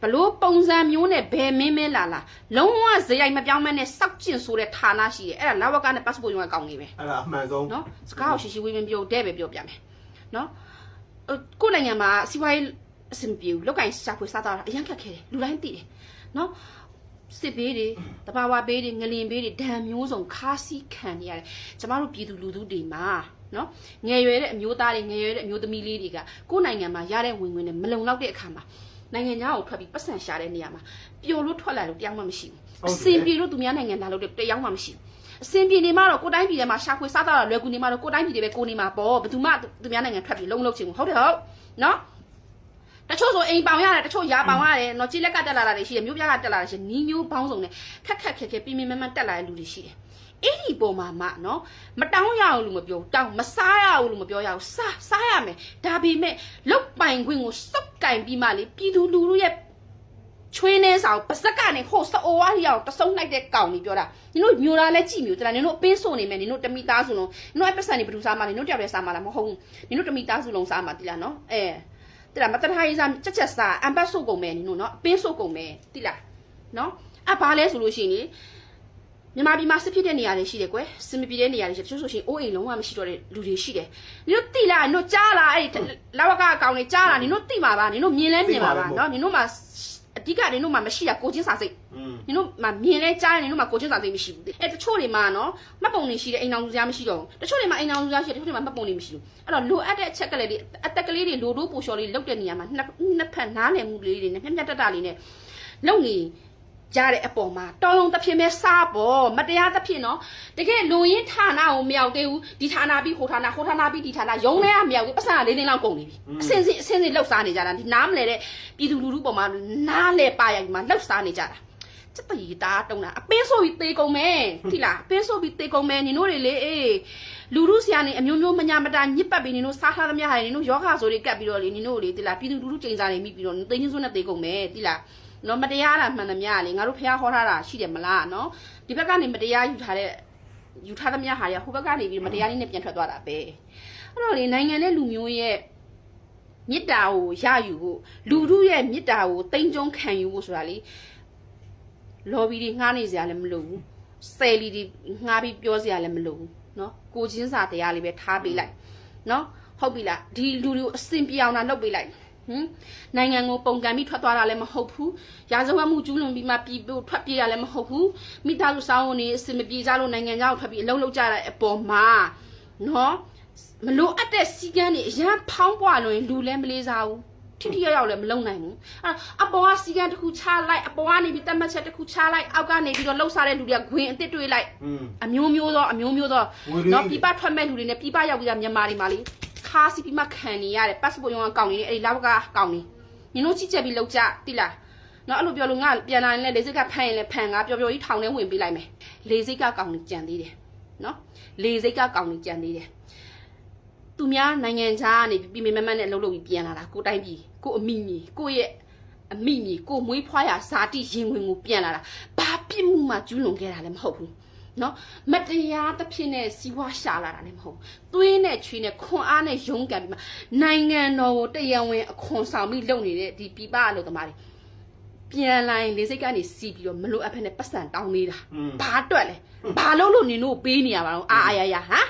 ဘလို့ပုံစံမျိုးနဲ့ဘယ်မင်းမဲလာလုံးဝဇယိုင်မပြောင်းမနဲ့စောက်ကျင်ဆိုတဲ့ဌာနရှိတယ်အဲ့ဒါလာဝကနဲ့ passport ရုံးကကောင်းနေပဲအဲ့ဒါအမှန်ဆုံးနော်စကားကိုရှိဝေးမပြောတဲ့ပဲပြောပြမယ်နော်ကိုနိုင်ငံမှာစီးပွားရေးအဆင်ပြေလောက်ကင်ရှာဖွေစားတာအရင်ခက်ခဲတယ်လူတိုင်းသိတယ်နော်စစ်ဘေးတွေတဘာဝဘေးတွေငလင်ဘေးတွေဒဏ်မျိုးစုံခါးစီးခံနေရတယ်ကျမတို့ပြည်သူလူထုတွေမှာနော်ငယ်ရွယ်တဲ့အမျိုးသားတွေငယ်ရွယ်တဲ့အမျိုးသမီးလေးတွေကကိုယ်နိုင်ငံမှာရတဲ့ဝင်ငွေနဲ့မလုံလောက်တဲ့အခါမှာနိုင်ငံသားကိုထွက်ပြီးပတ်စံရှာတဲ့နေရာမှာပျော်လို့ထွက်လာလို့တရားမှမရှိဘူးအစင်ပြေလို့သူများနိုင်ငံလာလို့တရားမှမရှိဘူးအစင်ပြေနေမှာတော့ကိုတိုင်းပြည်ထဲမှာရှာဖွေစားတာလွယ်ကူနေမှာတော့ကိုတိုင်းပြည်တွေပဲကိုနေမှာပေါ့ဘယ်သူမှသူများနိုင်ငံထွက်ပြီးလုံလောက်ချင်ဘူးဟုတ်တယ်ဟုတ်နော်တချို့ဆိုအိမ်ပေါင်ရတယ်တချို့ရာပေါင်ရတယ်နော်ကြီးလက်ကတက်လာတာတွေရှိတယ်မျိုးပြားကတက်လာတာရှိတယ်နီးမျိုးပေါင်းစုံနဲ့ခက်ခဲပြင်းပြင်းမမတက်လာတဲ့လူတွေရှိတယ်အဲ့ဒီပုံမှာမနော်မတောင်းရအောင်လို့မပြောတောင်းမစားရအောင်လို့မပြောရအောင်စားရမယ်ဒါပေမဲ့လုတ်ပိုင်ခွင့်ကိုစုပ်ကင်ပြီးမှလေပြည်သူလူထုရဲ့ချွေးနေဆောင်ပါစက်ကနေဟိုစအိုဝါရီအောင်တဆုံလိုက်တဲ့ကောင်ကြီးပြောတာနင်တို့မျိုးသားလဲကြည့်မျိုးတလားနင်တို့အပင်းဆိုနေမယ်နင်တို့တမိသားစုလုံးနင်တို့အပစံနေဘယ်သူစားမှလဲနင်တို့တယောက်တည်းစားမှလားမဟုတ်ဘူးနင်တို့တမိသားစုလုံးစားမှတိလားနော်တိလားမတထားရေးစားချက်စားအမ်ဘတ်ဆုပ်ကုန်မယ်နင်တို့နော်အပင်းဆုပ်ကုန်မယ်တိလားနော်အဘာလဲဆိုလို့ရှိရင်မြန်မာပြည်မှာစစ်ဖြစ်တဲ့နေရာတွေရှိတယ်ကွယ်စစ်မပြေတဲ့နေရာတွေရှိတယ်တချို့ဆိုရှင်အိုးအိမ်လုံးဝမရှိတော့တဲ့လူတွေရှိတယ်နင်တို့တိလားနင်တို့ကြားလားအဲ့လာဝကအကောင်တွေကြားလားနင်တို့တိမှာပါနင်တို့မြင်လဲမြင်ပါပါနော်နင်တို့မှာအဓိကနင်တို့မှာမရှိတာကိုချင်းစာစိတ်နင်တို့မှာမြင်လဲကြားရင်နင်တို့မှာကိုချင်းစာစိတ်မရှိဘူးအဲ့တချို့တွေမှာနော်မှတ်ပုံတွေရှိတယ်အိမ်အောင်စုစရာမရှိတော့ဘူးတချို့တွေမှာအိမ်အောင်စုစရာရှိတယ်တချို့တွေမှာမှတ်ပုံတွေမရှိဘူးအဲ့တော့လိုအပ်တဲ့အချက်ကလေးတွေအသက်ကလေးတွေလိုတိုးပူလျှော်လေးလောက်တဲ့နေရာမှာနှစ်ဖက်နားလည်မှုလေးတွေနဲ့မျက်တက်တာလေးနဲ့လုံနေကြားတဲ့အပေါ်မှာတောင်းရုံတစ်ဖြစ်မဲ့စားပေါ်မတရားတစ်ဖြစ်နော်တကယ်လူရင်းဌာနကိုမရောက်သေးဘူးဒီဌာနပြီးဟိုဌာနပြီးဒီဌာနရုံးထဲကမရောက်ဘူးပတ်စံ၄သိန်းလောက်ကုန်နေပြီအစင်းလောက်စားနေကြတာဒီနားမလဲတဲ့ပြည်သူလူထုပေါ်မှာနားလဲပါရိုက်မှာလောက်စားနေကြတာစက်ပရီတာတုံးတာအပင်းဆိုပြီးသေကုန်မယ်သိလားအပင်းဆိုပြီးသေကုန်မယ်နင်တို့တွေလေအေးလူထုဆရာနေအမျိုးမျိုးမညာမတာညစ်ပတ်ပြီးနင်တို့စားထားသမျှဟာနင်တို့ယောဂဆိုတွေကတ်ပြီးတော့လေနင်တို့လေသိလားပြည်သူလူထုချိန်စားနေမိပြီးတော့သိင်းချင်းစွန်းနဲ့သေကုန်မယ်သိလားနော်မတရားတာမှန်သမျှလေငါတို့ဖះဟောထားတာရှိတယ်မလားနော်ဒီဘက်ကနေမတရားယူထားသမျှဟာရဟိုဘက်ကနေပြီးမတရားလေးနဲ့ပြန်ထွက်သွားတာပဲအဲ့တော့လေနိုင်ငံနဲ့လူမျိုးရဲ့မေတ္တာကိုရယူဖို့လူထုရဲ့မေတ္တာကိုတိမ့်ကျုံခံယူဖို့ဆိုတာလေလော်ဘီတွေငှားနေစရာလည်းမလိုဘူးဆယ်လီတွေငှားပြီးပြောစရာလည်းမလိုဘူးနော်ကိုချင်းစာတရားလေးပဲထားပေးလိုက်နော်ဟုတ်ပြီလားဒီလူတွေကိုအစင်ပြောင်းတာလုပ်ပေးလိုက်နိုင်ငံကိုပုံကံပြီးထွက်သွားတာလည်းမဟုတ်ဘူးရာဇဝတ်မှုကျူးလွန်ပြီးမှပြည်ဖို့ထွက်ပြေးတာလည်းမဟုတ်ဘူးမိသားစုစောင်းဝင်နေအစင်မပြေကြလို့နိုင်ငံခြားကိုထွက်ပြီးအလုံးလုံးကြတဲ့အပေါ်မှာနော်မလို့အပ်တဲ့စီကန်းတွေအရန်ဖောင်းပွားလို့လူလည်းမလေးစားဘူးထိရောက်လည်းမလုံနိုင်ဘူးအဲ့အပေါ်ကစီကန်းတစ်ခုချလိုက်အပေါ်ကနေပြီးတတ်မှတ်ချက်တစ်ခုချလိုက်အောက်ကနေပြီးတော့လှုပ်ရှားတဲ့လူတွေကဂွင်အစ်စ်တွေးလိုက်အမျိုးမျိုးသောနော်ပြပထွက်မဲ့လူတွေနဲ့ပြပရောက်ပြီးတာမြန်မာတွေမှာလေခါစီပြီးမှခံနေရတဲ့ passport ရုံးကကောင်းနေတယ်အဲ့ဒီလောက်ကောင်းနေနင်တို့ချစ်ချက်ပြီးလောက်ကြတိလားနော်အဲ့လိုပြောလို့ငါပြန်လာရင်လည်းလေစိတ်ကဖမ်းရင်လည်းဖမ်းငါပျော်ပျော်ကြီးထောင်ထဲဝင်ပေးလိုက်မယ်လေစိတ်ကကောင်းနေကြံသေးတယ်နော်လေစိတ်ကကောင်းနေကြံသေးတယ်သူများနိုင်ငံခြားကနေပြီးမမနဲ့လှုပ်လို့ပြီးပြန်လာတာကိုတိုင်းပြည်ကိုအမိမြေကိုရဲ့အမိမြေကိုမွေးဖွားရာဇာတိရင်ဝင်ကိုပြန်လာတာဘာပြစ်မှုမှကျူးလွန်ခဲ့တာလည်းမဟုတ်ဘူးနော်မတရားတစ်ဖြစ်နဲ့စီးပွားရှာလာတာလည်းမဟုတ်သွေးနဲ့ချွေးနဲ့ခွန်အားနဲ့ရုန်းကန်ပြီးမှနိုင်ငံတော်ကိုတရားဝင်အခွန်ဆောင်ပြီးလုပ်နေတဲ့ဒီပြပအလုပ်သမားတွေပြန်လာရင်လေစိတ်ကနေစီးပြီးတော့မလို့အဖက်နဲ့ပတ်စံတောင်းနေတာဘာအတွက်လဲဘာလို့နင်တို့ပေးနေရပါတော့အာရဟမ်